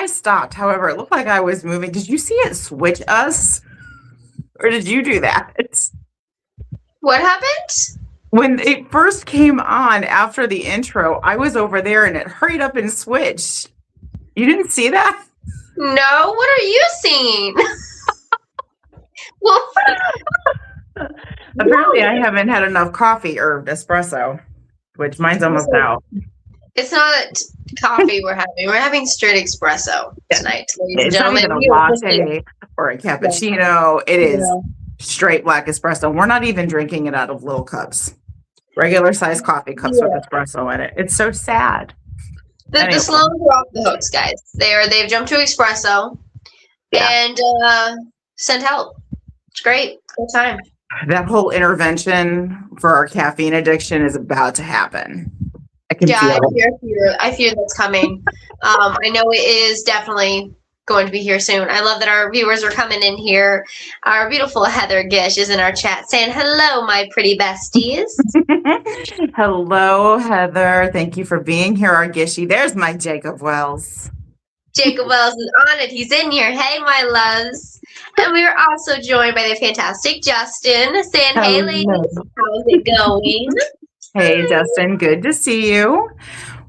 I stopped. However, it looked like I was moving. Did you see it switch us? Or did you do that? What happened? When it first came on after the intro, I was over there and it hurried up and switched. You didn't see that? No, what are you seeing? Well, apparently I haven't had enough coffee or espresso, which mine's almost out. It's not coffee we're having. We're having straight espresso tonight, ladies and It's gentlemen. not even a latte or a cappuccino. It is straight black espresso. We're not even drinking it out of little cups. Regular size coffee cups with espresso in it. It's so sad. The Sloanes are off the hooks, guys. They've jumped to espresso and sent help. It's great. Good time. That whole intervention for our caffeine addiction is about to happen. I can feel it. I fear that's coming. I know it is definitely going to be here soon. I love that our viewers are coming in here. Our beautiful Heather Gish is in our chat saying, hello, my pretty besties. Hello, Heather. Thank you for being here, our Gishy. There's my Jacob Wells. Jacob Wells is on it. He's in here. Hey, my loves. And we are also joined by the fantastic Justin saying, hey, ladies, how's it going? Hey, Justin. Good to see you.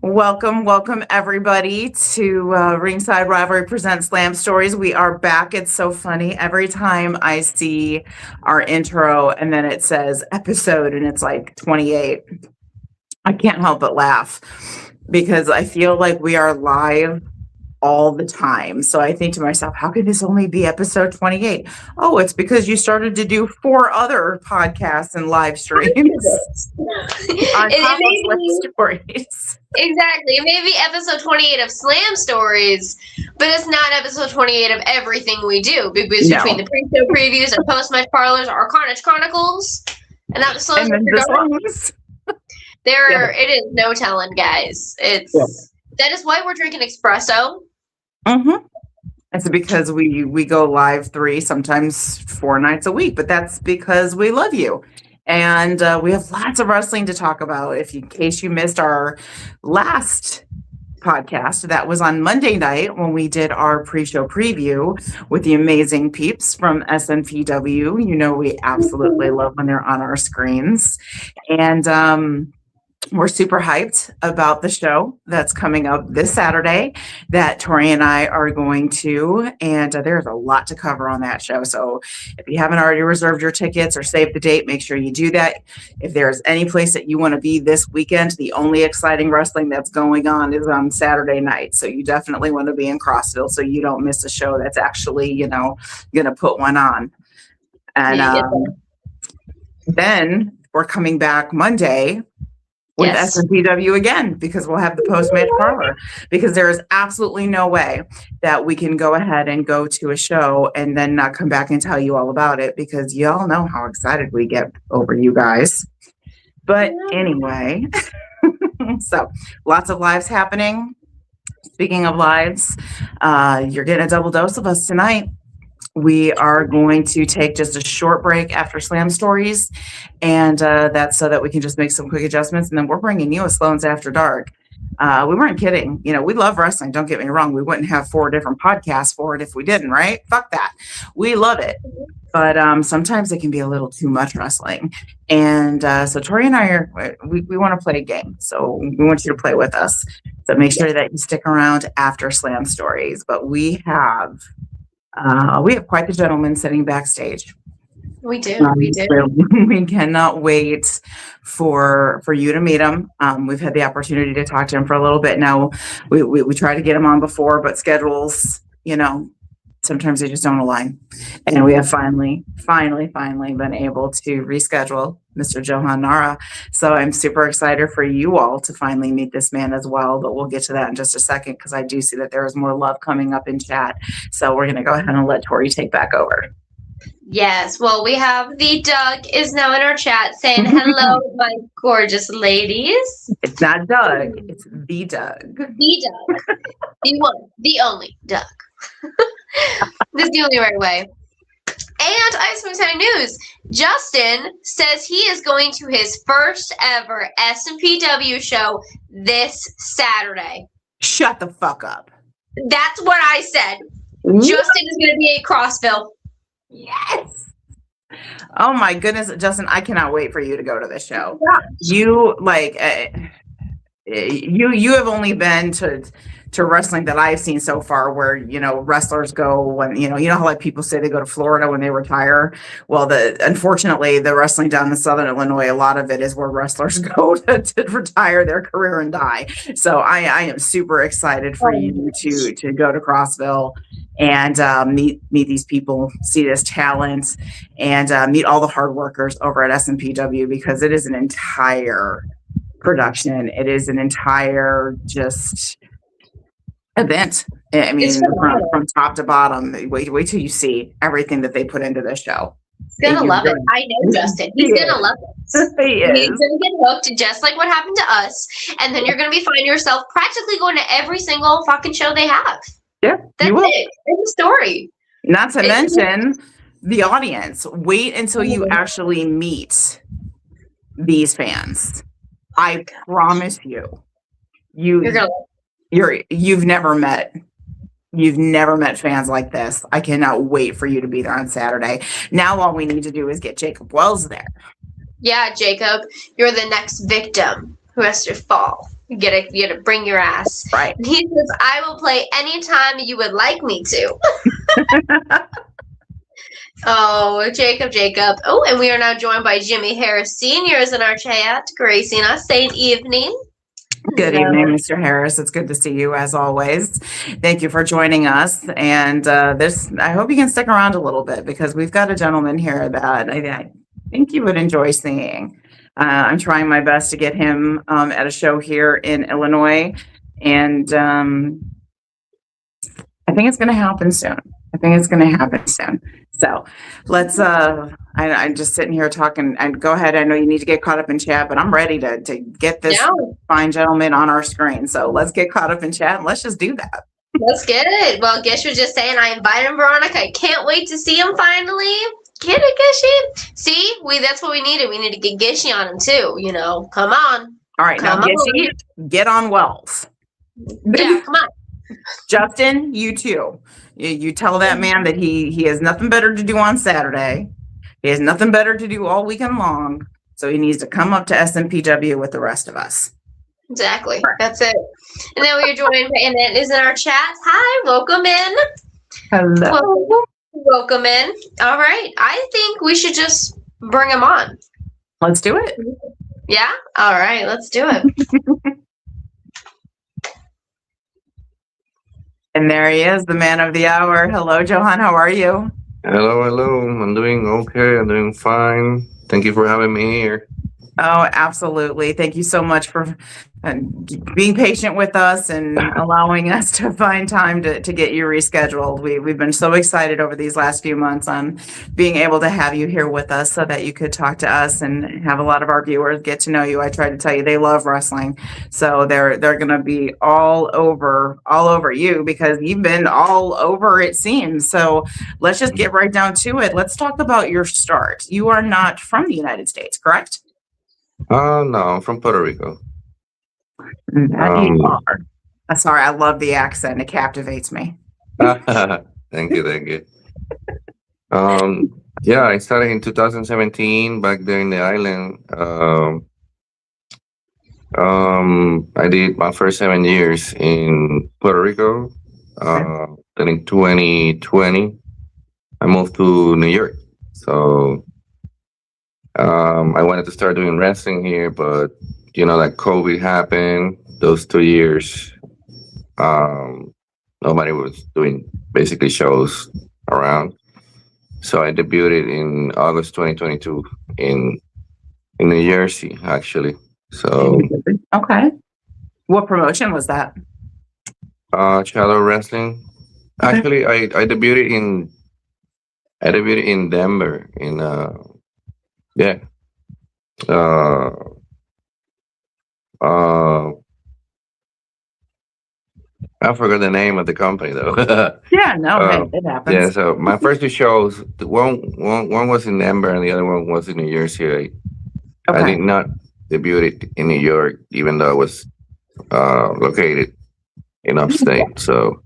Welcome, everybody to Ringside Rivalry Presents Slam Stories. We are back. It's so funny. Every time I see our intro and then it says episode and it's like 28, I can't help but laugh because I feel like we are live all the time. So I think to myself, how could this only be episode 28? Oh, it's because you started to do 4 other podcasts and live streams on top of Slam Stories. Exactly. It may be episode 28 of Slam Stories, but it's not episode 28 of everything we do. Because between the pre-show previews and post-match parlors, our Carnage Chronicles, and now the Sloanes. It is no telling, guys. That is why we're drinking espresso. Mm-hmm. It's because we go live 3, sometimes 4 nights a week, but that's because we love you. And we have lots of wrestling to talk about. In case you missed our last podcast, that was on Monday night when we did our pre-show preview with the amazing peeps from SNPW. You know, we absolutely love when they're on our screens. And we're super hyped about the show that's coming up this Saturday that Tori and I are going to, and there's a lot to cover on that show. So if you haven't already reserved your tickets or saved the date, make sure you do that. If there's any place that you want to be this weekend, the only exciting wrestling that's going on is on Saturday night. So you definitely want to be in Crossville so you don't miss a show that's actually, going to put one on. And then we're coming back Monday with SNPW again, because we'll have the post-match parlor, because there is absolutely no way that we can go ahead and go to a show and then not come back and tell you all about it, because y'all know how excited we get over you guys. But anyway, so lots of lives happening. Speaking of lives, you're getting a double dose of us tonight. We are going to take just a short break after Slam Stories, and that's so that we can just make some quick adjustments, and then we're bringing you a Sloanes After Dark. We weren't kidding. We love wrestling. Don't get me wrong. We wouldn't have 4 different podcasts for it if we didn't, right? Fuck that. We love it. But sometimes it can be a little too much wrestling. And so Tori and I we want to play a game. So we want you to play with us. So make sure that you stick around after Slam Stories. But we have quite the gentleman sitting backstage. We do. We cannot wait for you to meet him. We've had the opportunity to talk to him for a little bit now. We tried to get him on before, but schedules, sometimes they just don't align. And we have finally been able to reschedule Mr. Johan Nara. So I'm super excited for you all to finally meet this man as well, but we'll get to that in just a second, because I do see that there is more love coming up in chat. So we're going to go ahead and let Tori take back over. Yes, well, we have the Doug is now in our chat saying, hello, my gorgeous ladies. It's not Doug, it's the Doug. The Doug. The one, the only Doug. This is the only right way. And I have some exciting news. Justin says he is going to his first ever SNPW show this Saturday. Shut the fuck up. That's what I said. Justin is going to be at Crossville. Yes. Oh my goodness, Justin! I cannot wait for you to go to the show. Yeah. You you have only been to wrestling that I've seen so far where, wrestlers go when, you know how like people say they go to Florida when they retire. Well, unfortunately the wrestling down in Southern Illinois, a lot of it is where wrestlers go to retire their career and die. So I am super excited for you to go to Crossville and meet these people, see this talent, and meet all the hard workers over at SMPW, because it is an entire production. It is an entire just event. I mean, from top to bottom. Wait till you see everything that they put into this show. He's gonna love it. I know Justin. He's gonna love it. He is. He's gonna get hooked, just like what happened to us. And then you're gonna be finding yourself practically going to every single fucking show they have. Yeah, that's it. It's a story. Not to mention the audience. Wait until you actually meet these fans. I promise you've never met fans like this. I cannot wait for you to be there on Saturday. Now all we need to do is get Jacob Wells there. Yeah, Jacob, you're the next victim who has to fall. You gotta bring your ass. Right. And he says, I will play anytime you would like me to. Oh, Jacob. Oh, and we are now joined by Jimmy Harris Sr. is in our chat, gracing us, saying evening. Good evening, Mr. Harris. It's good to see you as always. Thank you for joining us. And I hope you can stick around a little bit, because we've got a gentleman here that I think you would enjoy seeing. I'm trying my best to get him at a show here in Illinois, and I think it's going to happen soon. So let's, I'm just sitting here talking, and go ahead. I know you need to get caught up in chat, but I'm ready to get this fine gentleman on our screen. So let's get caught up in chat and let's just do that. Let's get it. Well, Gish was just saying, I invited him, Veronica. I can't wait to see him finally. Get it, Gishy? See, that's what we needed. We need to get Gishy on him too, Come on. All right, now Gishy, get on Wells. Yeah, come on. Justin, you too. You tell that man that he has nothing better to do on Saturday. He has nothing better to do all weekend long. So he needs to come up to SMPW with the rest of us. Exactly. That's it. And then we are joined, and it is in our chat. Hi, welcome in. Hello. Welcome in. All right. I think we should just bring him on. Let's do it. Yeah? All right. Let's do it. And there he is, the man of the hour. Hello, Johan. How are you? Hello. I'm doing okay. I'm doing fine. Thank you for having me here. Oh, absolutely. Thank you so much for being patient with us and allowing us to find time to get you rescheduled. We've been so excited over these last few months on being able to have you here with us so that you could talk to us and have a lot of our viewers get to know you. I tried to tell you they love wrestling. So they're going to be all over you, because you've been all over, it seems. So let's just get right down to it. Let's talk about your start. You are not from the United States, correct? No, I'm from Puerto Rico. You are. Sorry, I love the accent. It captivates me. Thank you. Yeah, I started in 2017 back there in the island. I did my first 7 years in Puerto Rico. Then in 2020, I moved to New York. So I wanted to start doing wrestling here, but like COVID happened. Those 2 years, nobody was doing basically shows around. So I debuted in August 2022 in New Jersey, actually. So okay, what promotion was that? Shadow Wrestling. Okay. Actually, I debuted in Denver I forgot the name of the company though. Yeah, no, it happens. Yeah, so my first 2 shows, one was in Denver and the other one was in New Jersey. I did not debut it in New York, even though I was located in upstate. So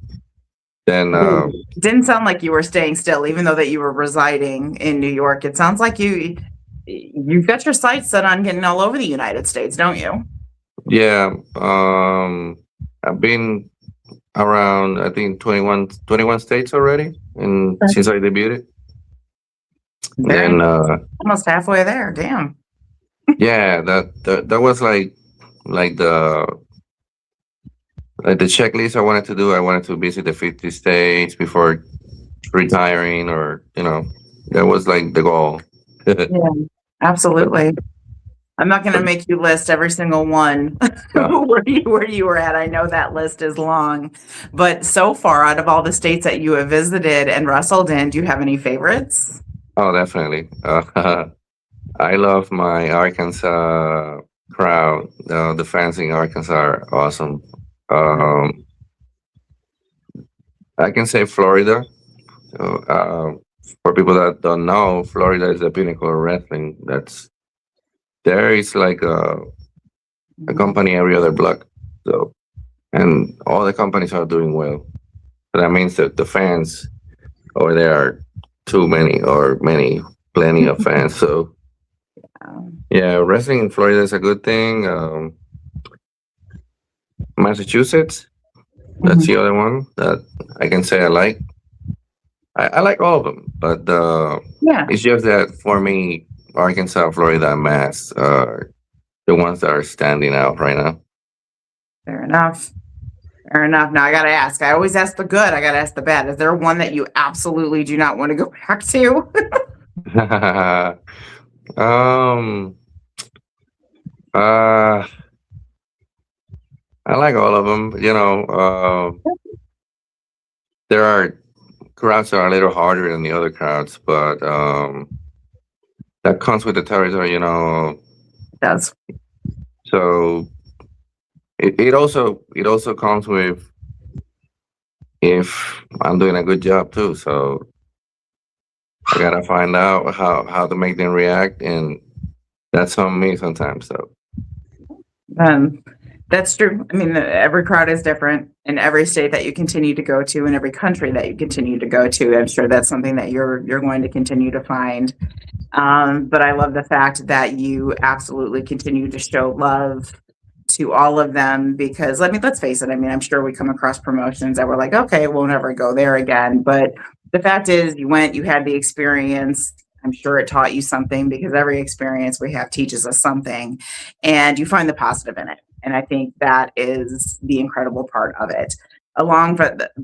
Then It didn't sound like you were staying still, even though that you were residing in New York. It sounds like you've got your sights set on getting all over the United States, don't you? yeah, I've been around I think 21 states already, and since I debuted. Very Then almost halfway there. Damn. yeah, that was like the checklist I wanted to do. I wanted to visit the 50 states before retiring, or that was like the goal. Yeah, absolutely. I'm not going to make you list every single one No. where you were at. I know that list is long, but so far, out of all the states that you have visited and wrestled in, do you have any favorites? Oh, definitely. I love my Arkansas crowd. The fans in Arkansas are awesome. Um, I can say Florida. So, for people that don't know, Florida is the pinnacle of wrestling. There is like a company every other block. So, and all the companies are doing well. So that means that the fans over there are too many, or plenty of fans. So yeah, wrestling in Florida is a good thing. Massachusetts, that's the other one that I can say I like. I like all of them, but Yeah. it's just that for me, Arkansas, Florida, and Mass are the ones that are standing out right now. Fair enough. Fair enough. Now I got to ask. I always ask the good. I got to ask the bad. Is there one that you absolutely do not want to go back to? um, uh, I like all of them. There are crowds that are a little harder than the other crowds, but that comes with the territory. It does. So it also comes with if I'm doing a good job too. So I gotta find out how to make them react, and that's on me sometimes. So That's true. I mean, every crowd is different in every state that you continue to go to, and every country that you continue to go to. I'm sure that's something that you're going to continue to find. But I love the fact that you absolutely continue to show love to all of them, because let's face it. I mean, I'm sure we come across promotions that we're like, okay, we'll never go there again. But the fact is, you went, you had the experience. I'm sure it taught you something, because every experience we have teaches us something, and you find the positive in it. And I think that is the incredible part of it.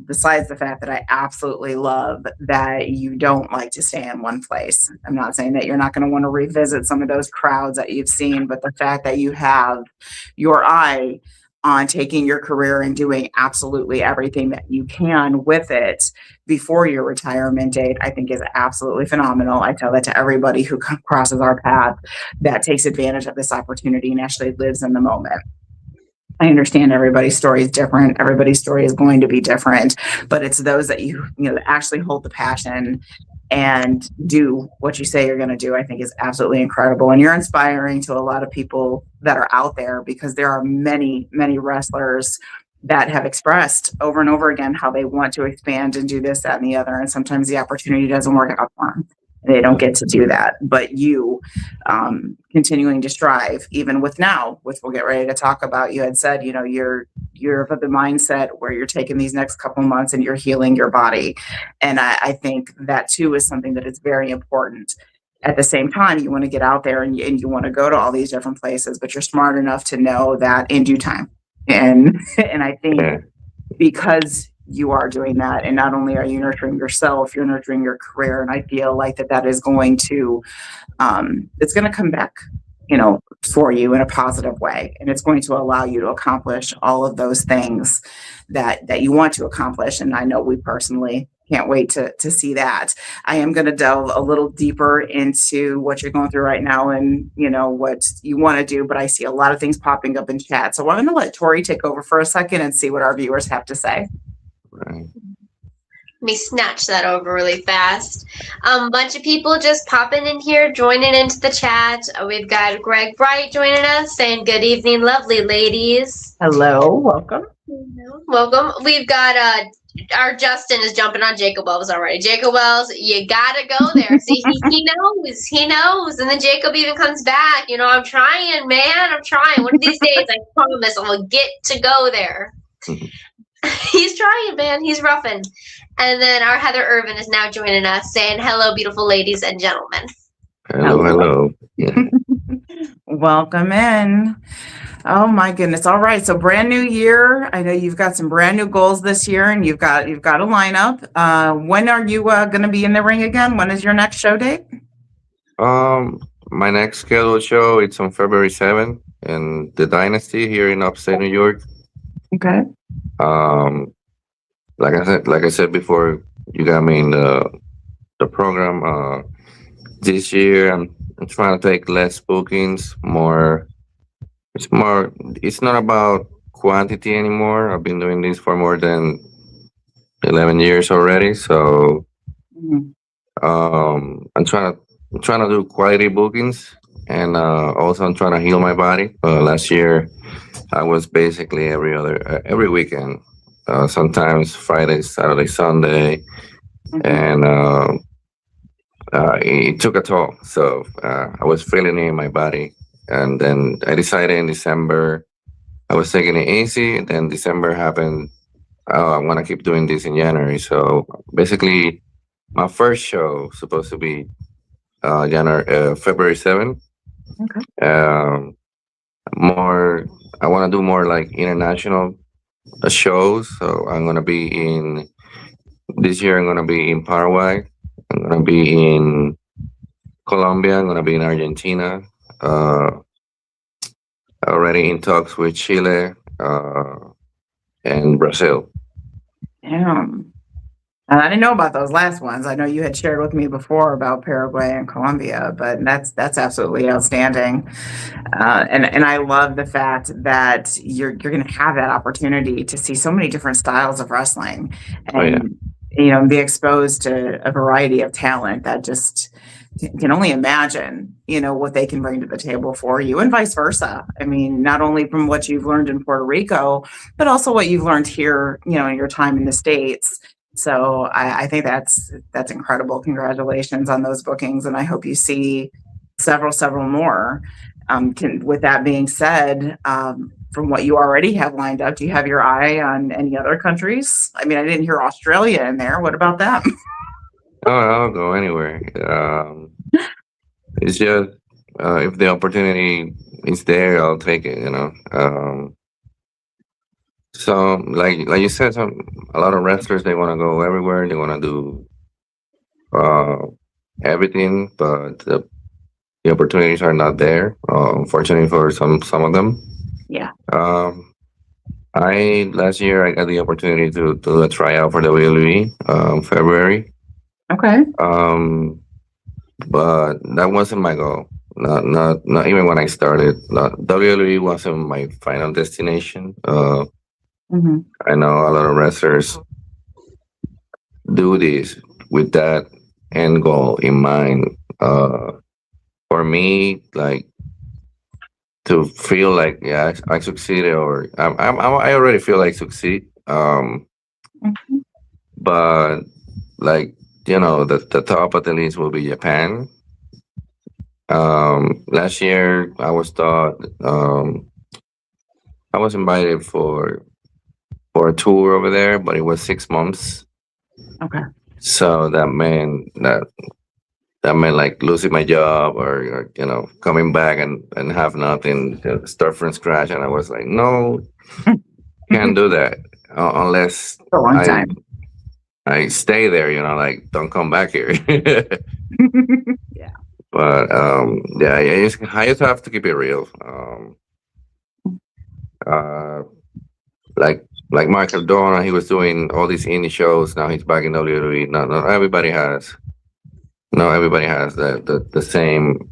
Besides the fact that I absolutely love that you don't like to stay in one place. I'm not saying that you're not going to want to revisit some of those crowds that you've seen, but the fact that you have your eye on taking your career and doing absolutely everything that you can with it before your retirement date, I think is absolutely phenomenal. I tell that to everybody who crosses our path that takes advantage of this opportunity and actually lives in the moment. I understand everybody's story is different. Everybody's story is going to be different, but it's those that you actually hold the passion and do what you say you're going to do, I think is absolutely incredible. And you're inspiring to a lot of people that are out there, because there are many, many wrestlers that have expressed over and over again how they want to expand and do this, that, and the other. And sometimes the opportunity doesn't work out for them. They don't get to do that. But you continuing to strive, even with now, which we'll get ready to talk about, you had said, you're of the mindset where you're taking these next couple months and you're healing your body. And I think that too is something that is very important. At the same time, you want to get out there and you want to go to all these different places, but you're smart enough to know that in due time. And I think because you are doing that, and not only are you nurturing yourself, you're nurturing your career. And I feel like that is going to, it's going to come back, for you in a positive way. And it's going to allow you to accomplish all of those things that you want to accomplish. And I know we personally can't wait to see that. I am going to delve a little deeper into what you're going through right now and, what you want to do, but I see a lot of things popping up in chat. So I'm going to let Tori take over for a second and see what our viewers have to say. Right. Let me snatch that over really fast. Bunch of people just popping in here, joining into the chat. We've got Greg Bright joining us, saying good evening, lovely ladies. Hello, welcome. Welcome. We've got our Justin is jumping on Jacob Wells already. Jacob Wells, you gotta go there. See, he knows. And then Jacob even comes back. I'm trying, man. I'm trying. One of these days, I promise, I will get to go there. He's trying, man. He's roughing. And then our Heather Irvin is now joining us, saying, "Hello, beautiful ladies and gentlemen." Hello. Yeah. Welcome in. Oh my goodness. All right. So brand new year. I know you've got some brand new goals this year, and you've got a lineup. When are you going to be in the ring again? When is your next show date? My next scheduled show, it's on February 7th in the Dynasty here in upstate New York. Okay. Like I said before, you got me in the program. This year, I'm trying to take less bookings, more. It's not about quantity anymore. I've been doing this for more than 11 years already. So, I'm trying to do quality bookings, and also I'm trying to heal my body. Last year, I was basically every weekend, sometimes Friday, Saturday, Sunday, and it took a toll. So I was feeling it in my body, and then I decided in December I was taking it easy. And then December happened. I want to keep doing this in January. So basically, my first show supposed to be February 7th. Okay. I want to do more like international shows. So I'm gonna be this year. I'm gonna be in Paraguay. I'm gonna be in Colombia. I'm gonna be in Argentina. Already in talks with Chile and Brazil. Damn. And I didn't know about those last ones. I know you had shared with me before about Paraguay and Colombia, but that's absolutely outstanding. And I love the fact that you're going to have that opportunity to see so many different styles of wrestling, and be exposed to a variety of talent that just can only imagine, what they can bring to the table for you, and vice versa. I mean, not only from what you've learned in Puerto Rico, but also what you've learned here, in your time in the States. So I think that's incredible. Congratulations on those bookings, and I hope you see several more. With that being said, from what you already have lined up, do you have your eye on any other countries? I mean, I didn't hear Australia in there. What about them? Oh, I'll go anywhere. It's just if the opportunity is there, I'll take it. So like you said, a lot of wrestlers, they want to go everywhere. They want to do everything, but the opportunities are not there. Unfortunately for some of them. Yeah. Last year I got the opportunity to do a tryout for WWE February. Okay. But that wasn't my goal. Not even when I started. WWE wasn't my final destination. I know a lot of wrestlers do this with that end goal in mind. For me, like, to feel like I succeeded, or I already feel like succeed. But like, the top of the list will be Japan. Last year I was invited for a tour over there, but it was 6 months. Okay. So that meant like losing my job, or coming back and have nothing, to start from scratch. And I was like, no, can't do that unless For a long time. I stay there, like, don't come back here. Yeah. But I just have to keep it real. Like Michael Dona, he was doing all these indie shows. Now he's back in WWE. Not everybody has. No, everybody has the same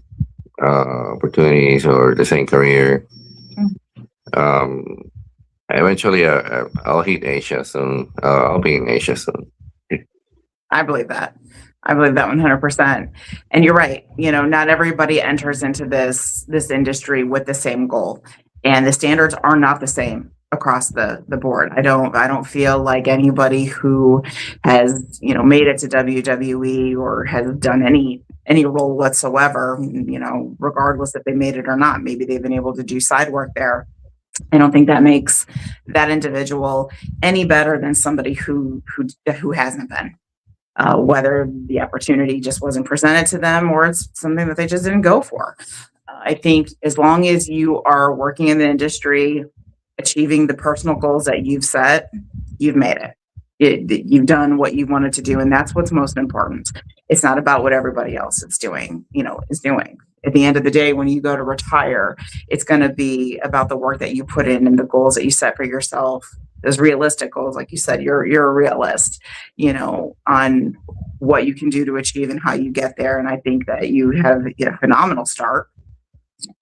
opportunities or the same career. Eventually, I'll hit Asia soon. I'll be in Asia soon. I believe that. I believe that 100%. And you're right. Not everybody enters into this industry with the same goal, and the standards are not the same. across the board. I don't feel like anybody who has, made it to WWE or has done any role whatsoever, regardless if they made it or not. Maybe they've been able to do side work there. I don't think that makes that individual any better than somebody who hasn't been. Whether the opportunity just wasn't presented to them or it's something that they just didn't go for. I think as long as you are working in the industry, achieving the personal goals that you've set, you've made it. You've done what you wanted to do, and that's what's most important. It's not about what everybody else is doing. At the end of the day, when you go to retire, it's going to be about the work that you put in and the goals that you set for yourself. Those realistic goals, like you said, you're a realist, on what you can do to achieve and how you get there. And I think that you have a phenomenal start.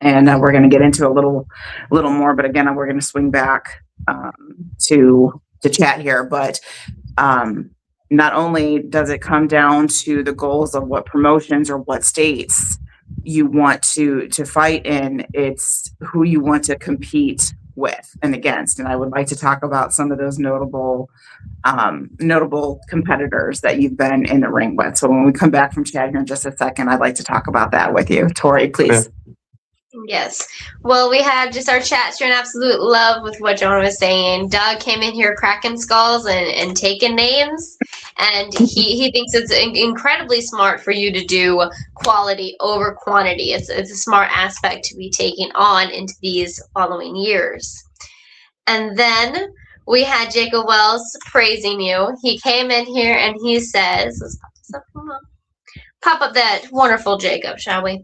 And we're going to get into a little more, but again, we're going to swing back to chat here. But not only does it come down to the goals of what promotions or what states you want to fight in, it's who you want to compete with and against. And I would like to talk about some of those notable competitors that you've been in the ring with. So when we come back from chat here in just a second, I'd like to talk about that with you. Tori, please. Okay. Yes. Well, we had just our chat showing absolute love with what Johan was saying. Doug came in here cracking skulls and taking names. And he thinks it's incredibly smart for you to do quality over quantity. It's a smart aspect to be taking on into these following years. And then we had Jacob Wells praising you. He came in here and he says, let's pop this up. Pop up that wonderful Jacob, shall we?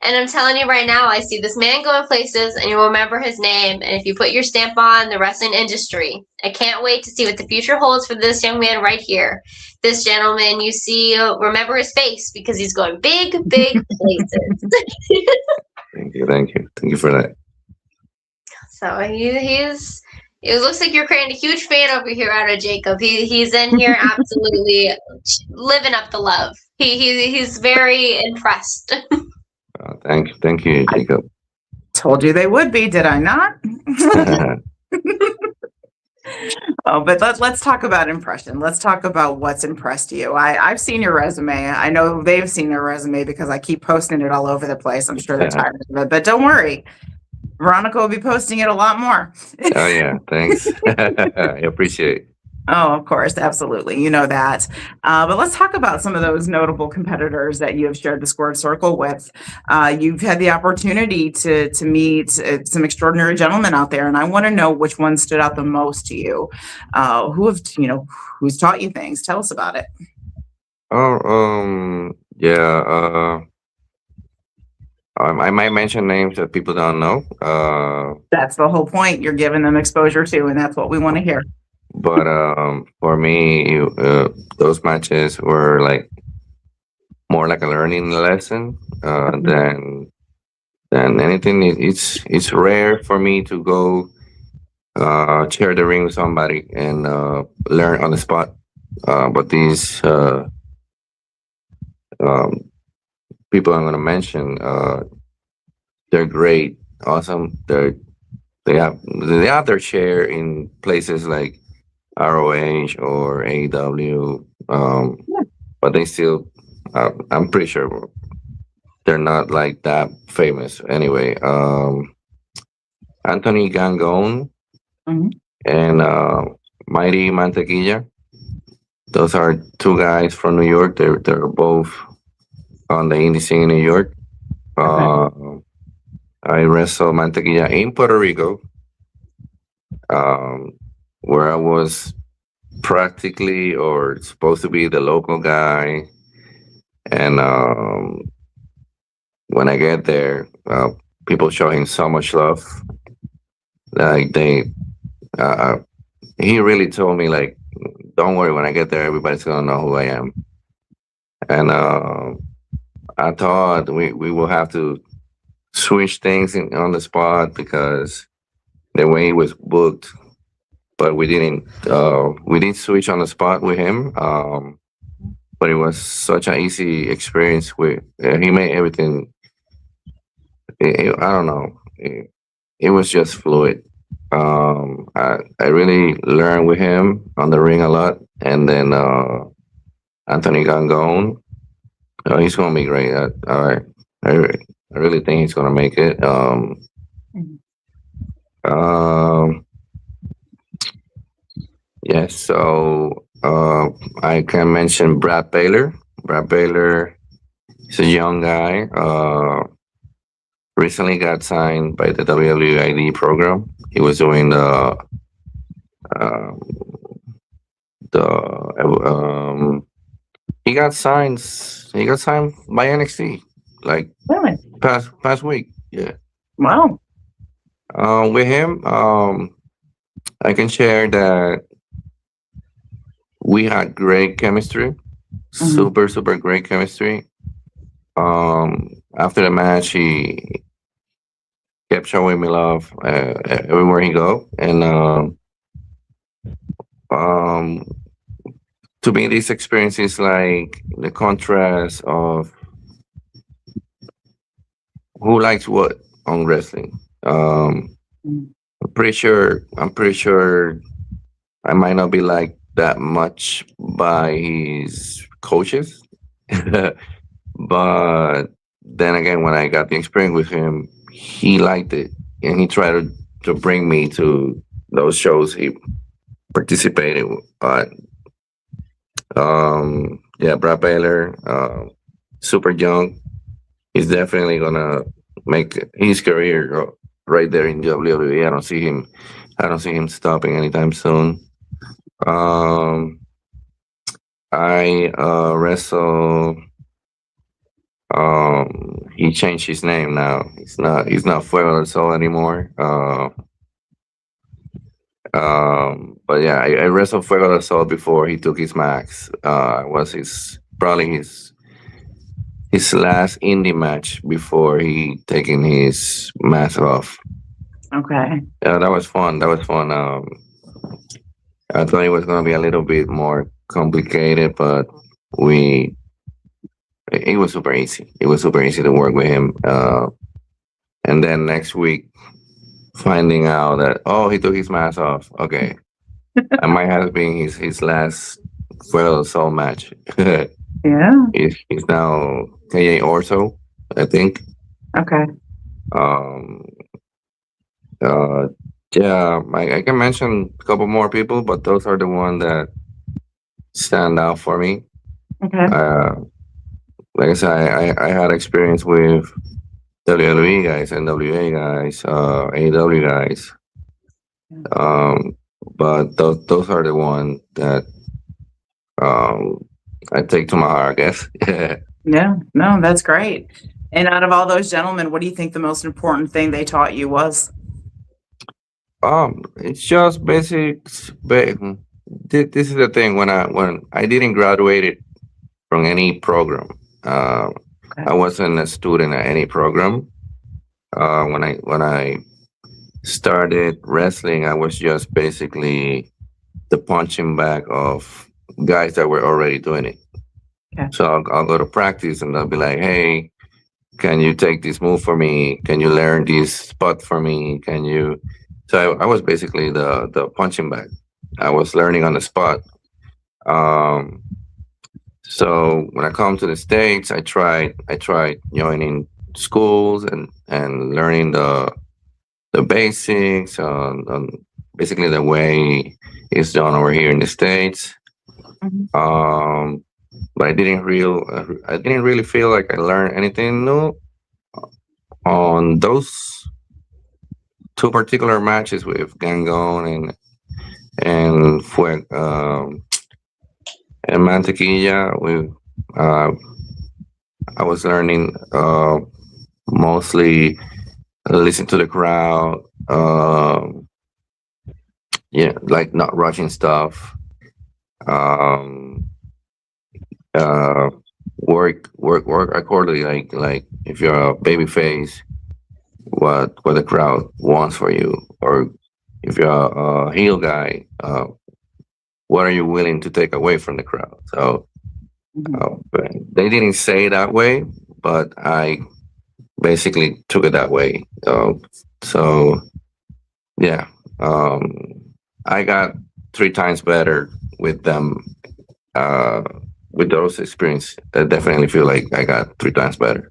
And I'm telling you right now, I see this man going places, and you'll remember his name. And if you put your stamp on the wrestling industry, I can't wait to see what the future holds for this young man right here. This gentleman, you see, remember his face because he's going big, big places. Thank you for that. So it looks like you're creating a huge fan over here out of Jacob. He's in here absolutely living up the love. He's very impressed. Thank you, Jacob. Told you they would be, did I not? But let's talk about impression. Let's talk about what's impressed you. I've seen your resume. I know they've seen your resume because I keep posting it all over the place. I'm sure they're tired of it, but don't worry. Veronica will be posting it a lot more. Oh, yeah. Thanks. I appreciate it. Oh, of course. Absolutely. You know that. But let's talk about some of those notable competitors that you have shared the squared circle with. You've had the opportunity to meet some extraordinary gentlemen out there, and I want to know which one stood out the most to you. Who's taught you things? Tell us about it. Yeah. I might mention names that people don't know. That's the whole point. You're giving them exposure to, and that's what we want to hear. But for me, those matches were more like a learning lesson than anything. It's rare for me to go share the ring with somebody and learn on the spot. But these people I'm going to mention, they're great, awesome. They have their share in places like ROH or AEW, but they still, I'm pretty sure they're not like that famous anyway. Anthony Gangone and Mighty Mantequilla. Those are two guys from New York. They're both on the indie scene in New York. I wrestled Mantequilla in Puerto Rico, where I was practically or supposed to be the local guy. And when I get there, people show him so much love. He really told me, don't worry, when I get there, everybody's gonna know who I am. And I thought we will have to switch things on the spot because the way he was booked, but we didn't. We did switch on the spot with him, but it was such an easy experience. He made everything. I don't know. It was just fluid. I really learned with him on the ring a lot, and then Anthony Gangone, he's gonna be great. I really think he's gonna make it. Mhm. Um, yes. So I can mention Brad Baylor. Brad Baylor is a young guy. Recently got signed by the WWID program. He was doing um, the he got signed. He got signed by NXT like Really? past week. Yeah. Wow. With him, I can share that we had great chemistry, Mhm. super great chemistry. After the match, he kept showing me love everywhere he go, and um, to me, this experience is like the contrast of who likes what on wrestling. Mhm. I'm pretty sure I might not be like that much by his coaches, but then again, when I got the experience with him, he liked it, and he tried to bring me to those shows he participated. But yeah, Brad Baylor, super young. He's definitely gonna make his career right there in WWE. I don't see him stopping anytime soon. Um, I wrestle. He changed his name now. He's not Fuego del Sol anymore. But yeah, I wrestled Fuego del Sol before he took his max. Was his probably his last indie match before he taking his mask off. Okay. Yeah, that was fun. That was fun. I thought it was gonna be a little bit more complicated, but we it was super easy. It was super easy to work with him. And then next week, finding out that he took his mask off. Okay, I might have been his last Fuego Soul match. Yeah. He's now KA Orso, I think. Okay. Um, uh, yeah, I can mention a couple more people, but those are the ones that stand out for me. Okay. Uh, like I said, I had experience with WWE guys, NWA guys, AEW guys. Um, but those are the ones that um, I take to my heart, I guess. Yeah. No, that's great. And out of all those gentlemen, what do you think the most important thing they taught you was? It's just basics. This is the thing when I didn't graduate from any program. I wasn't a student at any program. When I started wrestling, I was just basically the punching bag of guys that were already doing it. Okay. So I'll go to practice and they'll be like, "Hey, can you take this move for me? Can you learn this spot for me? Can you?" So I was basically the punching bag. I was learning on the spot. Um, so when I come to the States, I tried joining schools and learning the basics on basically the way it's done over here in the States. Mhm. But I didn't really feel like I learned anything new on those two particular matches with Gangon and and Mantequilla. Uh, I was learning mostly listen to the crowd. Yeah, like not rushing stuff. Um, uh, work accordingly. Like if you're a baby face, what the crowd wants for you, or if you're a heel guy, what are you willing to take away from the crowd? So but they didn't say it that way, but I basically took it that way. So yeah, I got 3 times better with them. With those experience, I definitely feel like I got 3 times better.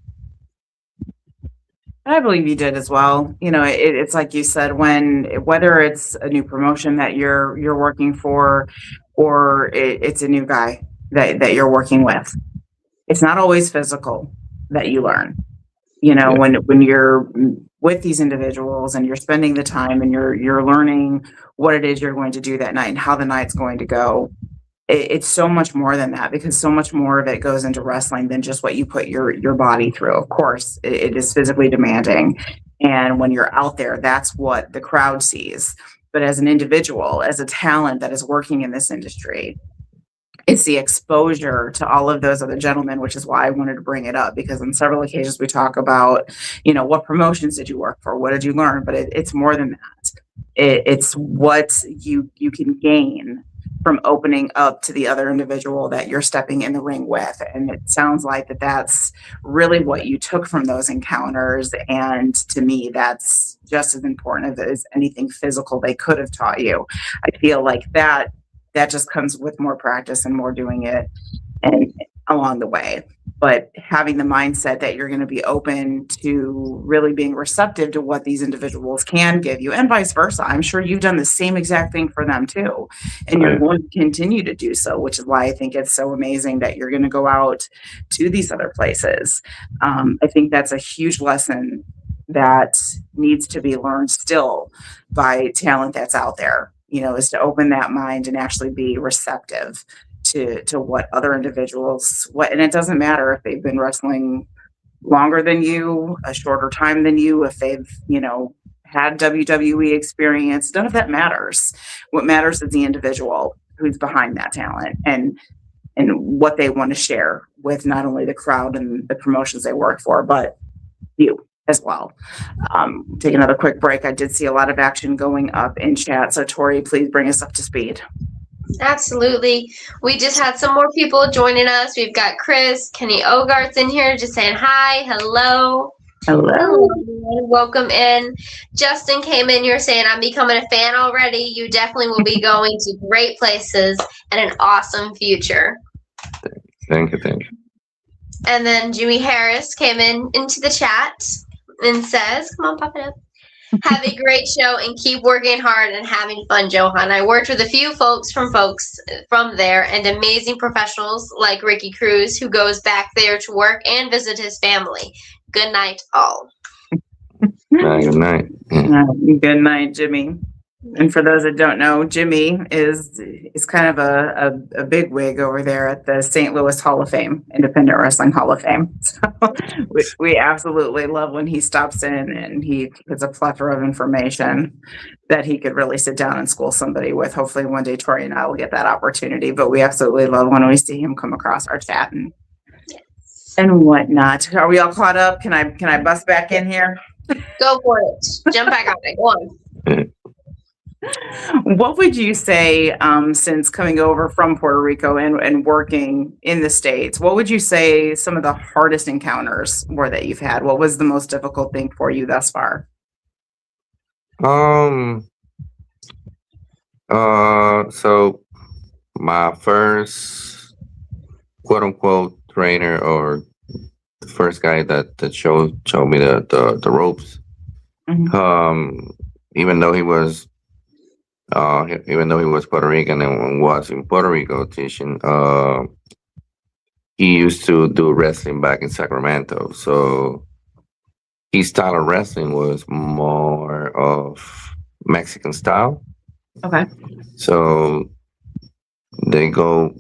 I believe you did as well. It's like you said, whether it's a new promotion that you're working for, or it's a new guy that you're working with. It's not always physical that you learn. Yeah. When you're with these individuals and you're spending the time and you're learning what it is you're going to do that night and how the night's going to go. It's so much more than that, because so much more of it goes into wrestling than just what you put your body through. Of course, it is physically demanding. And when you're out there, that's what the crowd sees. But as an individual, as a talent that is working in this industry, it's the exposure to all of those other gentlemen, which is why I wanted to bring it up, because on several occasions we talk about, what promotions did you work for? What did you learn? But it's more than that. It's what you can gain from opening up to the other individual that you're stepping in the ring with. And it sounds like that's really what you took from those encounters. And to me, that's just as important as anything physical they could have taught you. I feel like that just comes with more practice and more doing it and along the way. But having the mindset that you're going to be open to really being receptive to what these individuals can give you, and vice versa. I'm sure you've done the same exact thing for them too. And you're going to continue to do so, which is why I think it's so amazing that you're going to go out to these other places. I think that's a huge lesson that needs to be learned still by talent that's out there, is to open that mind and actually be receptive to what other individuals, and it doesn't matter if they've been wrestling longer than you, a shorter time than you, if they've, had WWE experience, none of that matters. What matters is the individual who's behind that talent and what they want to share with not only the crowd and the promotions they work for, but you as well. Take another quick break. I did see a lot of action going up in chat. So Tori, please bring us up to speed. Absolutely. We just had some more people joining us. We've got Chris, Kenny Ogart's in here just saying hi. Hello. Hello. Welcome in. Justin came in here saying, I'm becoming a fan already. You definitely will be going to great places and an awesome future. Thank you. And then Jimmy Harris came into the chat and says, come on, pop it up. Have a great show and keep working hard and having fun, Johan. I worked with a few folks from there and amazing professionals like Ricky Cruz, who goes back there to work and visit his family. Good night, all. Good night. Good night, Jimmy. And for those that don't know, Jimmy is kind of a big wig over there at the St. Louis Hall of Fame, Independent Wrestling Hall of Fame. So we absolutely love when he stops in and he puts a plethora of information that he could really sit down and school somebody with. Hopefully one day Tori and I will get that opportunity, but we absolutely love when we see him come across our chat and whatnot. Are we all caught up? Can I bust back in here? Go for it. Jump back on it. Go on. What would you say, since coming over from Puerto Rico and working in the States, what would you say some of the hardest encounters were that you've had? What was the most difficult thing for you thus far? So my first quote unquote trainer, or the first guy that showed me the ropes, even though he was Puerto Rican and was in Puerto Rico teaching, he used to do wrestling back in Sacramento. So his style of wrestling was more of Mexican style. Okay. So they go,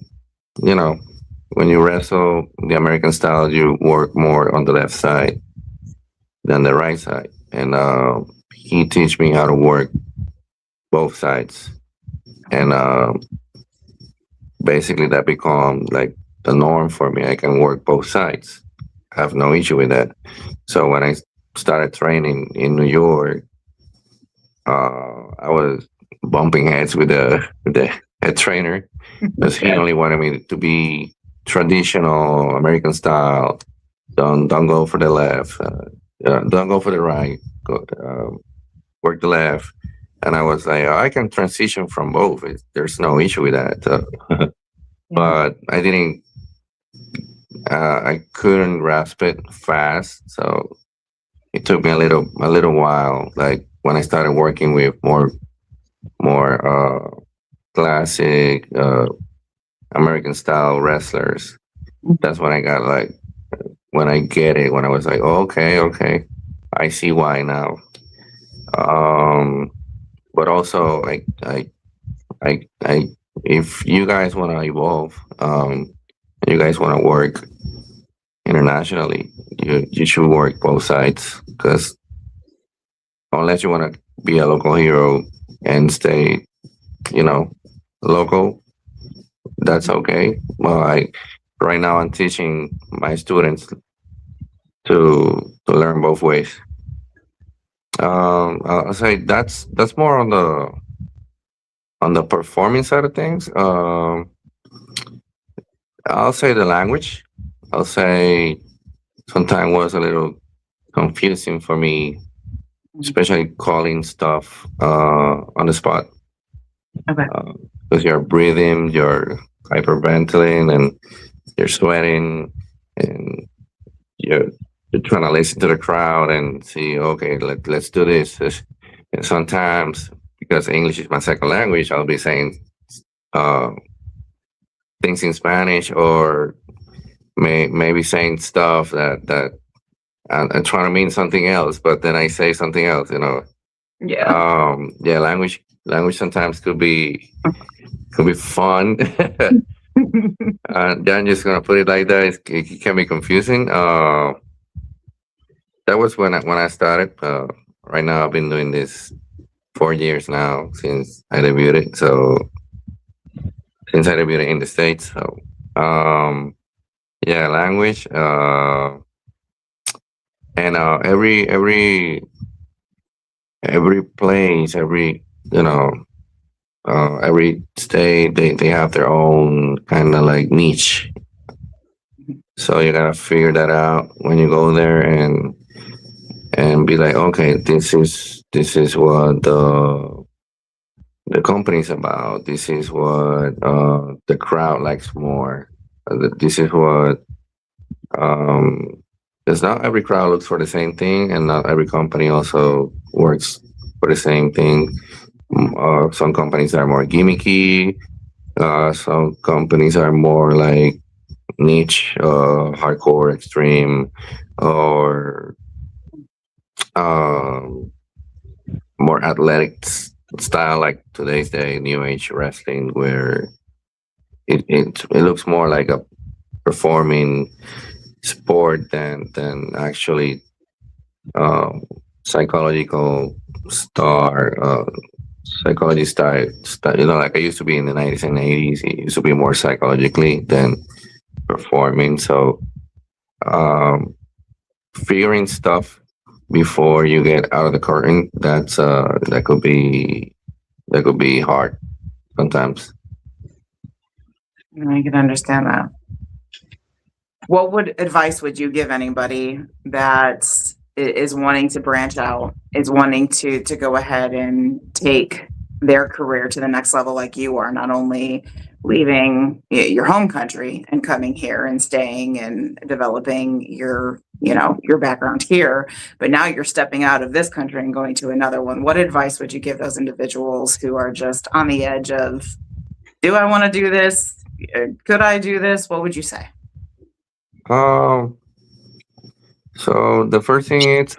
when you wrestle the American style, you work more on the left side than the right side. And he teach me how to work both sides, and basically that become like the norm for me. I can work both sides. I have no issue with that. So when I started training in New York, I was bumping heads with the head trainer because he only wanted me to be traditional American style. Don't go for the left. Don't go for the right. Work the left. And I was like, I can transition from both. There's no issue with that. But I didn't. I couldn't grasp it fast, so it took me a little while. Like when I started working with more classic American style wrestlers. That's when I got like when I get it. When I was like, oh, okay, I see why now. Um, but also, I, if you guys want to evolve, you guys want to work internationally, you should work both sides because unless you want to be a local hero and stay, you know, local, that's okay. Well, right now I'm teaching my students to learn both ways. I'll say that's more on the performing side of things. I'll say the language. I'll say sometimes was a little confusing for me, especially calling stuff on the spot. Okay. Because you're breathing, you're hyperventilating, and you're sweating, and you're trying to listen to the crowd and see, okay, let's do this. And sometimes, because English is my second language, I'll be saying uh, things in Spanish or maybe saying stuff that I'm trying to mean something else, but then I say something else, you know. Yeah, language sometimes could be fun. Yeah, I'm just gonna put it like that. It can be confusing. That was when I started. Right now, I've been doing this 4 years now since I debuted. So since I debuted in the States, so yeah, language. And every place, every you know, every state they have their own kind of like niche. So you gotta figure that out when you go there and be like, okay, this is what the company's about. This is what the crowd likes more. This is what because not every crowd looks for the same thing, and not every company also works for the same thing. Some companies are more gimmicky. Some companies are more like niche, hardcore, extreme, or um, more athletic style, like today's day, new age wrestling, where it looks more like a performing sport than actually psychological star psychology style. You know, like I used to be in the 90s and 80s. It used to be more psychologically than performing. So figuring stuff before you get out of the curtain, that could be hard sometimes. I can understand that. What advice would you give anybody that is wanting to branch out, is wanting to go ahead and take their career to the next level like you are, not only leaving your home country and coming here and staying and developing your background here, but now you're stepping out of this country and going to another one? What advice would you give those individuals who are just on the edge of, do I want to do this? Could I do this? What would you say? Um, so the first thing is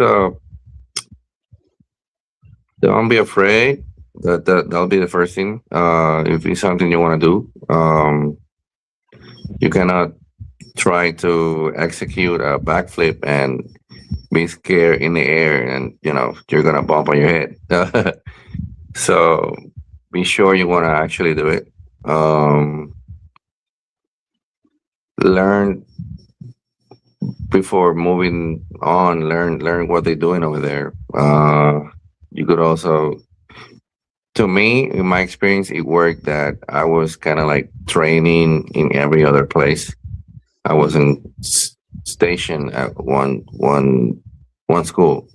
don't be afraid. That'll be the first thing. If it's something you want to do, you cannot try to execute a backflip and be scared in the air, and you're gonna bump on your head. So be sure you want to actually do it. Learn before moving on. Learn what they're doing over there. You could also, to me, in my experience, it worked that I was kind of like training in every other place. I wasn't stationed at one school.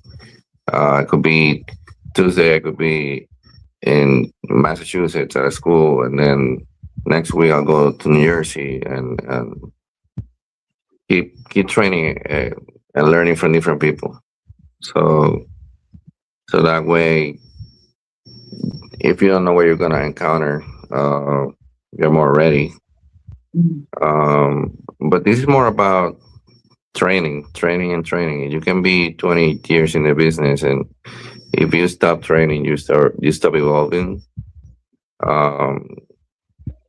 It could be Tuesday, I could be in Massachusetts at a school, and then next week I'll go to New Jersey and keep training and learning from different people. So that way, if you don't know what you're gonna encounter, you're more ready. But this is more about training. You can be 20 years in the business, and if you stop training, you stop evolving,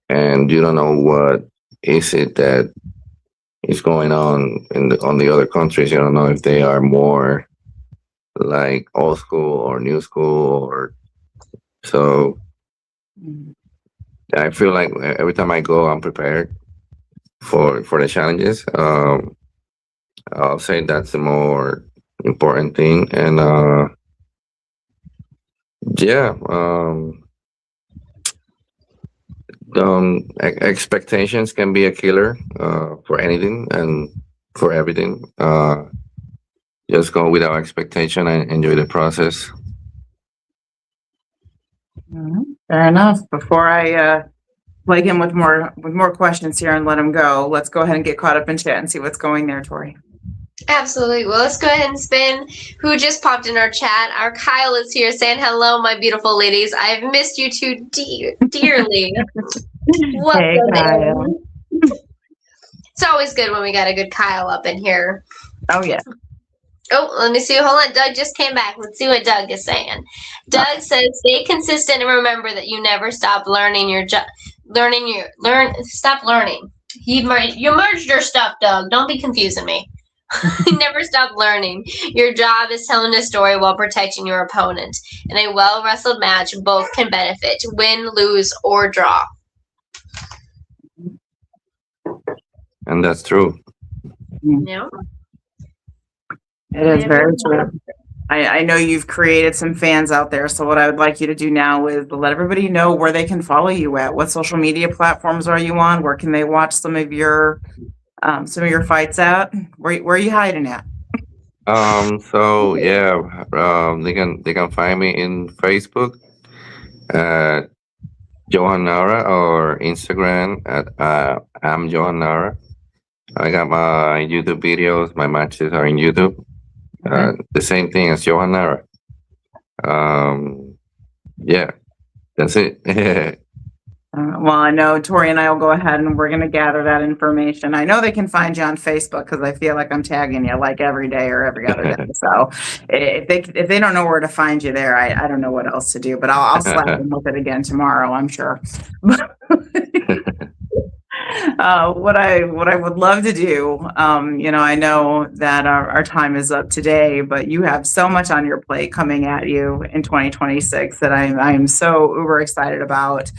and you don't know what is it that is going on on the other countries. You don't know if they are more like old school or new school, or so. I feel like every time I go, I'm prepared for the challenges. I'll say that's the more important thing, and yeah, expectations can be a killer for anything and for everything. Just go without expectation and enjoy the process. Fair enough. Before I plug in with more questions here and let him go, let's go ahead and get caught up in chat and see what's going there, Tori. Absolutely. Well, let's go ahead and spin who just popped in our chat. Our Kyle is here saying, hello, my beautiful ladies. I've missed you two dearly. Hey, Kyle. It's always good when we got a good Kyle up in here. Oh, yeah. Oh, let me see. Hold on. Doug just came back. Let's see what Doug is saying. Doug says, stay consistent and remember that you never stop learning your job. Stop learning. You merged your stuff, Doug. Don't be confusing me. Never stop learning. Your job is telling a story while protecting your opponent. In a well-wrestled match, both can benefit. Win, lose, or draw. And that's true. Yeah. It is very true. I know you've created some fans out there, so what I would like you to do now is let everybody know where they can follow you at. What social media platforms are you on? Where can they watch some of your fights at? Where are you hiding at? So yeah, they can find me in Facebook at Johan Nara, or Instagram at I'm Johan Nara. I got my YouTube videos. My matches are in YouTube. The same thing as Johan Nara. Yeah, that's it. Well, I know Tori and I will go ahead and we're going to gather that information. I know they can find you on Facebook because I feel like I'm tagging you like every day or every other day. So if they don't know where to find you there, I don't know what else to do. But I'll slap them with it again tomorrow, I'm sure. What I would love to do, I know that our time is up today, but you have so much on your plate coming at you in 2026 that I'm so uber excited about.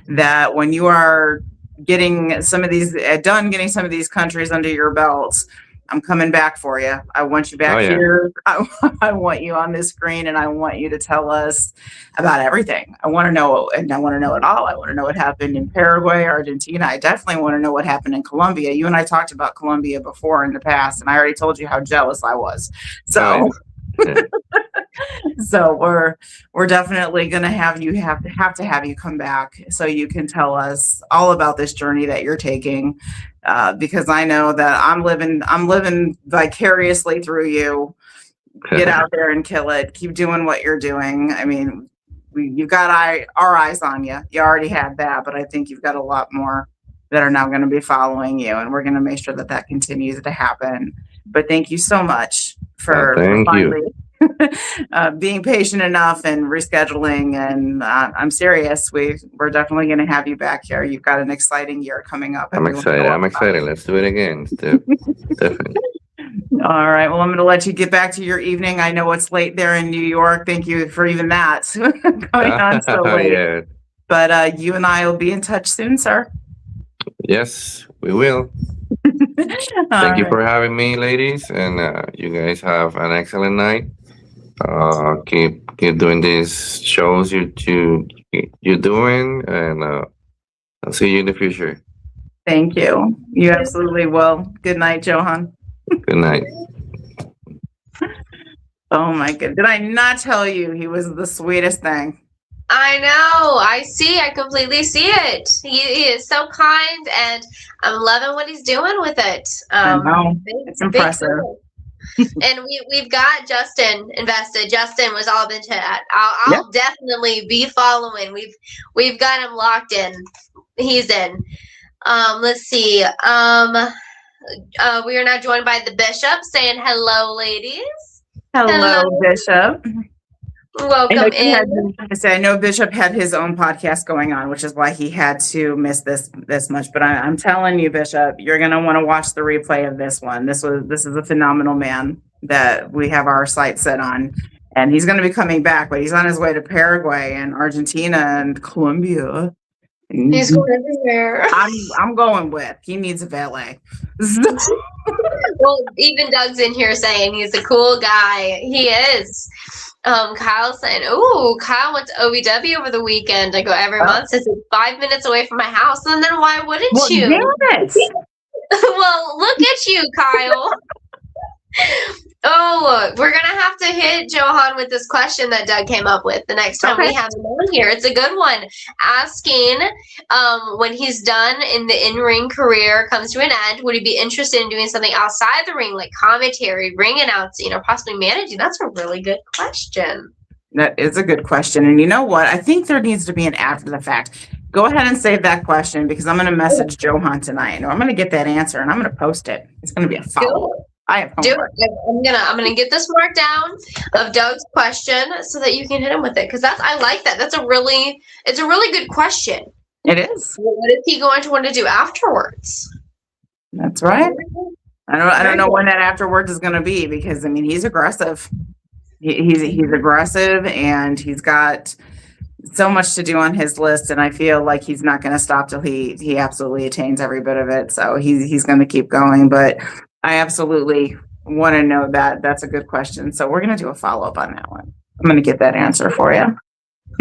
That when you are getting some of these getting some of these countries under your belts, I'm coming back for you. I want you back here. I want you on this screen, and I want you to tell us about everything. I want to know, and I want to know it all. I want to know what happened in Paraguay, Argentina. I definitely want to know what happened in Colombia. You and I talked about Colombia before in the past, and I already told you how jealous I was. So, so we're definitely going to have you come back so you can tell us all about this journey that you're taking. Because I know that I'm living vicariously through you. Get out there and kill it. Keep doing what you've doing. I mean, you've got our eyes on you. You already had that, but I think you've got a lot more that are now going to be following you, and we're going to make sure that continues to happen. But thank you so much for being patient enough and rescheduling. And I'm serious. We're definitely going to have you back here. You've got an exciting year coming up. I'm excited. Let's do it again. Definitely. All right. Well, I'm going to let you get back to your evening. I know it's late there in New York. Thank you for even that going on so late. Yeah. But you and I will be in touch soon, sir. Yes, we will. Thank you for having me, ladies, and you guys have an excellent night. Keep doing these shows you're doing, and I'll see you in the future. Thank you. You absolutely will. Good night, Johan. Good night. Oh my God. Did I not tell you he was the sweetest thing? I know. I completely see it. He is so kind, and I'm loving what he's doing with it. I know. It's impressive. And we've got Justin invested. Justin was all into that. I'll definitely be following. We've got him locked in. He's in. Let's see. We are now joined by the Bishop saying hello, ladies. Hello. Bishop. Welcome in. I know Bishop had his own podcast going on, which is why he had to miss this much. But I'm telling you, Bishop, you're gonna want to watch the replay of this one. This is a phenomenal man that we have our sights set on, and he's going to be coming back. But he's on his way to Paraguay and Argentina and Colombia. He's going everywhere. I'm going with. He needs a valet. Well, even Doug's in here saying he's a cool guy. He is. Kyle's saying, "Ooh, Kyle went to OVW over the weekend. I go every month since it's 5 minutes away from my house, and then why wouldn't you?" Damn it. Well, look at you, Kyle. Oh, we're gonna have to hit Johan with this question that Doug came up with the next time we have him on here. It's a good one. Asking, when he's done in the in-ring career comes to an end, would he be interested in doing something outside the ring, like commentary, ring announcing, or possibly managing? That's a really good question. That is a good question. And you know what? I think there needs to be an after the fact. Go ahead and save that question because I'm going to message Johan tonight. And I'm going to get that answer and I'm going to post it. It's going to be a follow-up. I have homework. I'm gonna get this marked down of Doug's question so that you can hit him with it because I like that. It's a really good question. It is. What is he going to want to do afterwards? That's right. I don't know when that afterwards is going to be because I mean he's aggressive. He's aggressive and he's got so much to do on his list, and I feel like he's not going to stop till he absolutely attains every bit of it. So he's going to keep going, but. I absolutely want to know that. That's a good question. So we're going to do a follow-up on that one. I'm going to get that answer for you.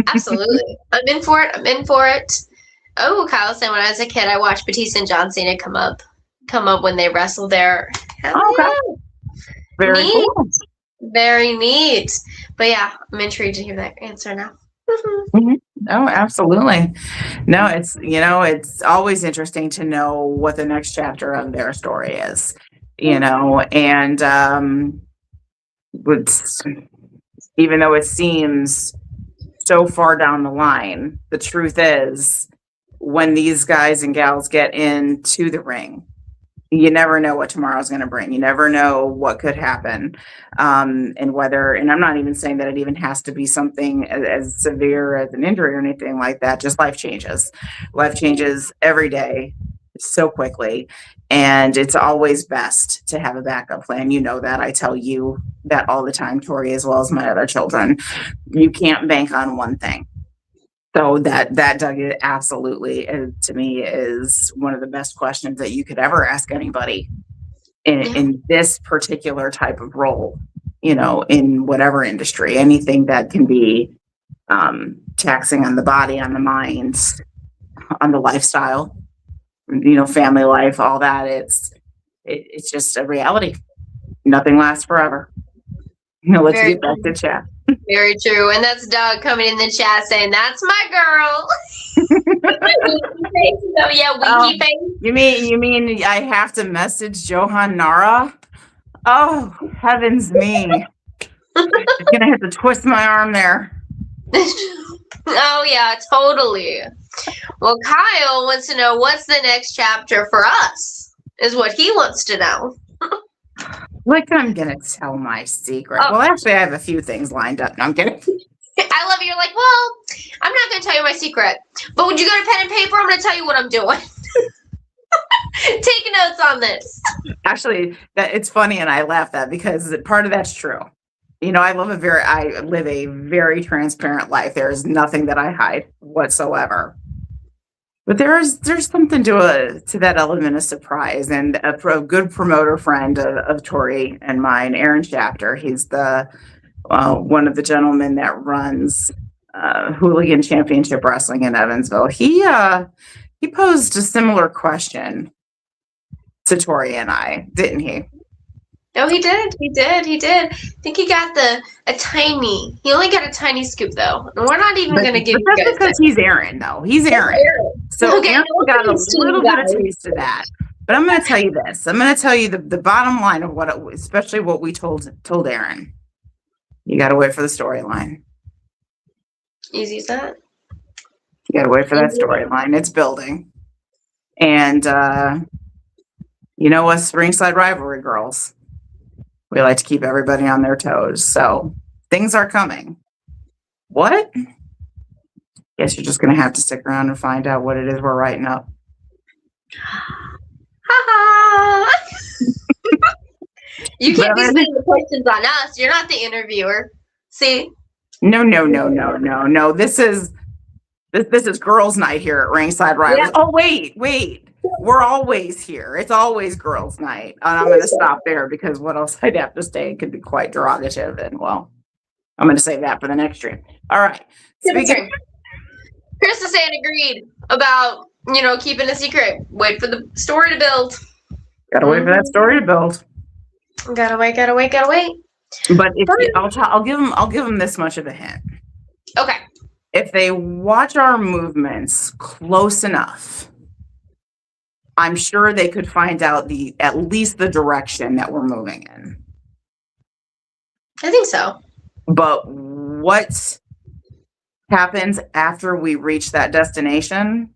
Absolutely. I'm in for it. Oh, Kyle said when I was a kid, I watched Batista and John Cena come up when they wrestled there. Okay. Very neat. cool. Very neat. But yeah, I'm intrigued to hear that answer now. Mm-hmm. Oh, absolutely. No, it's always interesting to know what the next chapter of their story is. And even though it seems so far down the line, the truth is when these guys and gals get into the ring, you never know what tomorrow's going to bring. You never know what could happen. And I'm not even saying that it even has to be something as severe as an injury or anything like that. Just life changes. Life changes every day so quickly. And it's always best to have a backup plan. You know that. I tell you that all the time, Tori, as well as my other children. You can't bank on one thing. So that Doug, absolutely, to me, is one of the best questions that you could ever ask anybody in this particular type of role, in whatever industry, anything that can be taxing on the body, on the mind, on the lifestyle, family life, all that. It's just a reality. Nothing lasts forever. Let's get back to chat. Very true. And that's Doug coming in the chat saying, "That's my girl." Oh yeah, winky face. You mean I have to message Johan Nara? Oh, heavens me. I'm gonna have to twist my arm there. Oh yeah, totally. Well, Kyle wants to know what's the next chapter for us, is what he wants to know. Like I'm gonna tell my secret. Well, actually I have a few things lined up. No, I'm kidding. I love it. You're like, well, I'm not gonna tell you my secret, but would you go to pen and paper? I'm gonna tell you what I'm doing. Take notes on this. Actually, it's funny, and I laugh at that because part of that's true. I live a very transparent life. There is nothing that I hide whatsoever. But there's something to that element of surprise, and a good promoter friend of Tori and mine, Aaron Chapter. He's the one of the gentlemen that runs Hooligan Championship Wrestling in Evansville. He posed a similar question to Tori and I, didn't he? Oh, he did. I think he got he only got a tiny scoop though. And we're not even going to give But you that's guys because that. he's Aaron, though. He's Aaron. So Okay, Aaron no got a offense to you little bit of guys. taste of that. But I'm going to tell you this. I'm going to tell you the bottom line of especially what we told Aaron. You got to wait for the storyline. Easy as that. You got to wait for that storyline. It's building. And you know us Ringside Rivalry girls. We like to keep everybody on their toes. So things are coming. What? Guess you're just going to have to stick around and find out what it is we're writing up. You can't be spending the questions on us. You're not the interviewer. See? No. This is girls' night here at Ringside Rivalries. Yeah. Oh, wait. We're always here. It's always girls' night. And I'm going to stop there because what else I'd have to say could be quite derogative. And well, I'm going to save that for the next stream. All right. Chris is saying agreed about, keeping a secret. Wait for the story to build. Gotta wait for that story to build. Gotta wait. But I'll give them this much of a hint. Okay. If they watch our movements close enough, I'm sure they could find out at least the direction that we're moving in. I think so. But what happens after we reach that destination?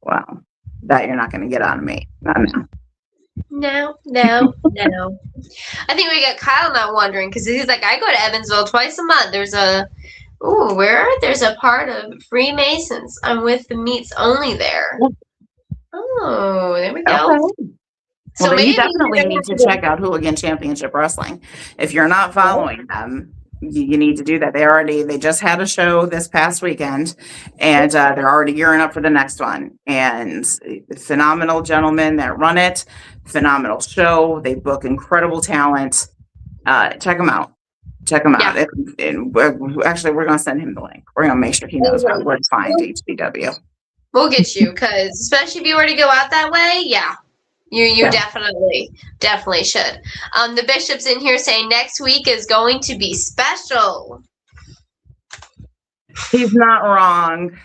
Well, that you're not going to get out of me. Not now. No. I think we got Kyle not wondering because he's like, I go to Evansville twice a month. There's a part of Freemasons. I'm with the meets only there. Oh, there we go. Okay. So well, you definitely need to check out Hooligan Championship Wrestling. If you're not following them, you need to do that. They just had a show this past weekend, and they're already gearing up for the next one. And phenomenal gentlemen that run it, phenomenal show. They book incredible talent. Check them out. Yeah. We're going to send him the link. We're going to make sure he knows where to find HBW. We'll get you, because especially if you were to go out that way, yeah. You definitely should. The Bishop's in here saying next week is going to be special. He's not wrong.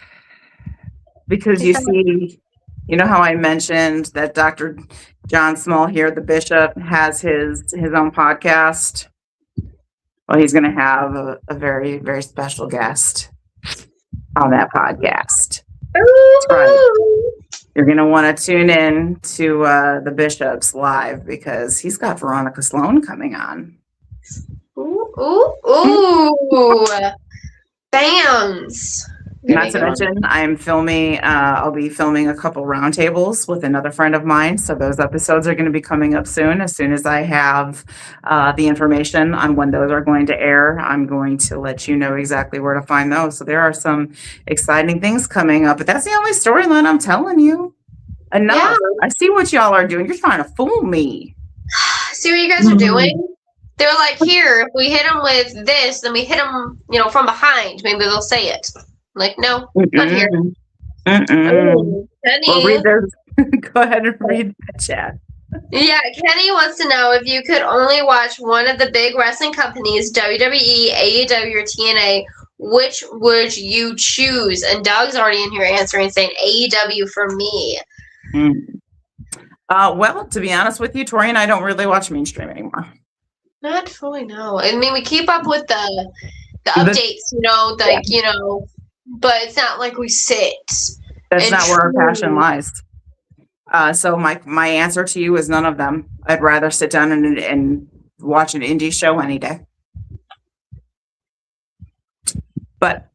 Because you see, you know how I mentioned that Dr. John Small here, the Bishop, has his own podcast? Well, he's going to have a very, very special guest on that podcast. That's right. You're going to want to tune in to the Bishop's live because he's got Veronica Sloane coming on. Ooh. Bams. Not to mention, I'll be filming a couple roundtables with another friend of mine. So those episodes are going to be coming up soon. As soon as I have the information on when those are going to air, I'm going to let you know exactly where to find those. So there are some exciting things coming up, but that's the only storyline I'm telling you. Enough. Yeah. I see what y'all are doing. You're trying to fool me. See what you guys are doing? They're like, here, if we hit them with this, then we hit them, from behind. Maybe they'll say it. Like, no, not here. Well, go ahead and read the chat. Yeah, Kenny wants to know if you could only watch one of the big wrestling companies, WWE, AEW, or TNA, which would you choose? And Doug's already in here answering, saying AEW for me. Well, to be honest with you, Tori and I don't really watch mainstream anymore. Not fully, no. I mean, we keep up with the updates, but it's not like we sit. That's not where our passion lies. So my answer to you is none of them. I'd rather sit down and watch an indie show any day. But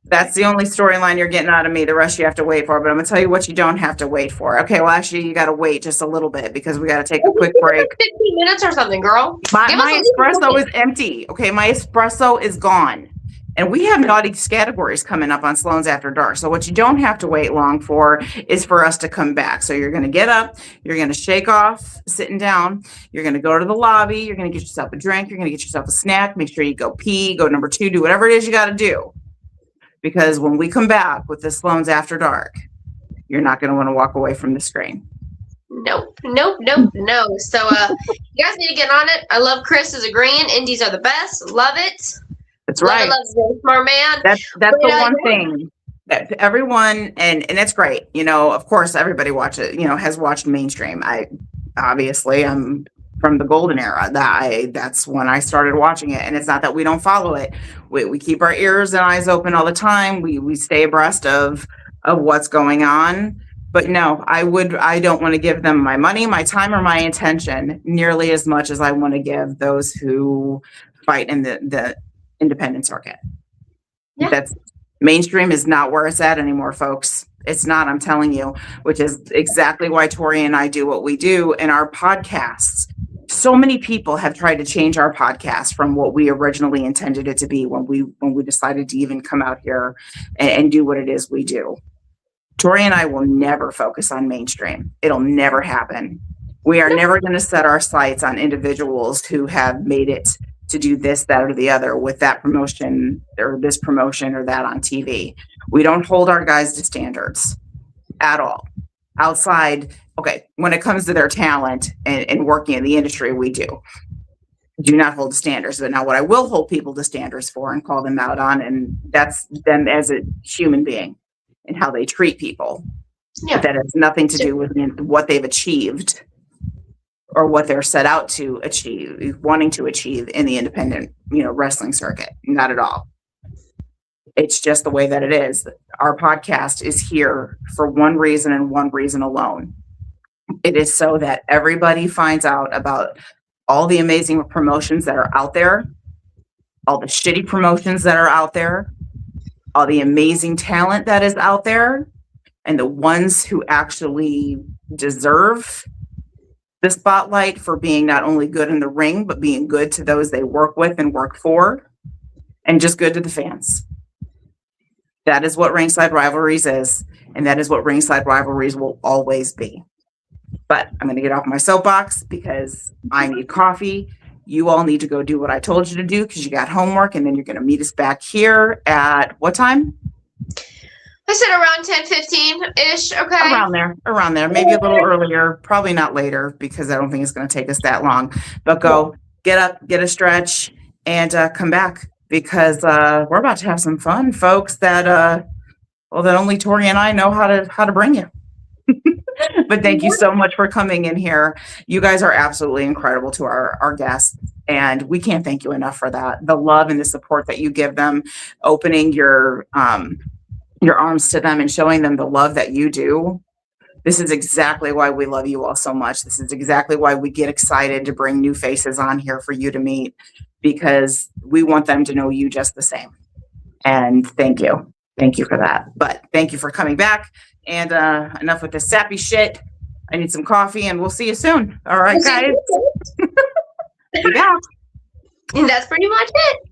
that's the only storyline you're getting out of me. The rest you have to wait for. But I'm going to tell you what you don't have to wait for. Okay, well, actually, you got to wait just a little bit because we got to take a quick break. 15 minutes or something, girl. My espresso is empty. Okay, my espresso is gone. And we have naughty categories coming up on Sloanes After Dark. So what you don't have to wait long for is for us to come back. So you're going to get up. You're going to shake off sitting down. You're going to go to the lobby. You're going to get yourself a drink. You're going to get yourself a snack. Make sure you go pee. Go number 2. Do whatever it is you got to do. Because when we come back with the Sloanes After Dark, you're not going to want to walk away from the screen. Nope. So you guys need to get on it. I love Chris is agreeing. Indies are the best. Love it. That's right. Love it. Smart man. That's the one thing that everyone, and it's great. Of course, everybody has watched mainstream. I'm from the golden era. That's when I started watching it. And it's not that we don't follow it. We keep our ears and eyes open all the time. We stay abreast of what's going on. But no, I don't want to give them my money, my time, or my attention nearly as much as I want to give those who fight in the independent circuit. Yeah. That's mainstream is not where it's at anymore, folks. It's not, I'm telling you, which is exactly why Tori and I do what we do in our podcasts. So many people have tried to change our podcast from what we originally intended it to be when we decided to even come out here and do what it is we do. Tori and I will never focus on mainstream. It'll never happen. We are never going to set our sights on individuals who have made it to do this, that, or the other with that promotion or this promotion or that on TV. We don't hold our guys to standards at all. Outside, okay, when it comes to their talent and working in the industry, we do not hold to standards. But now what I will hold people to standards for and call them out on, and that's them as a human being and how they treat people. Yeah. That has nothing to do with what they've achieved or what they're set out to achieve, wanting to achieve in the independent, wrestling circuit. Not at all. It's just the way that it is. Our podcast is here for one reason and one reason alone. It is so that everybody finds out about all the amazing promotions that are out there, all the shitty promotions that are out there, all the amazing talent that is out there, and the ones who actually deserve the spotlight for being not only good in the ring, but being good to those they work with and work for, and just good to the fans. That is what Ringside Rivalries is, and that is what Ringside Rivalries will always be. But I'm going to get off my soapbox because I need coffee. You all need to go do what I told you to do because you got homework, and then you're going to meet us back here at what time? I said around 10:15-ish. Okay. Around there. Maybe a little earlier. Probably not later because I don't think it's going to take us that long. But go get up, get a stretch, and come back because we're about to have some fun, folks. That only Tori and I know how to bring you. But thank you so much for coming in here. You guys are absolutely incredible to our guests, and we can't thank you enough for that. The love and the support that you give them, opening your arms to them and showing them the love that you do. This is exactly why we love you all so much. This is exactly why we get excited to bring new faces on here for you to meet, because we want them to know you just the same. And thank you. Thank you for that. But thank you for coming back. And enough with this sappy shit. I need some coffee, and we'll see you soon. All right, guys. Yeah. And that's pretty much it.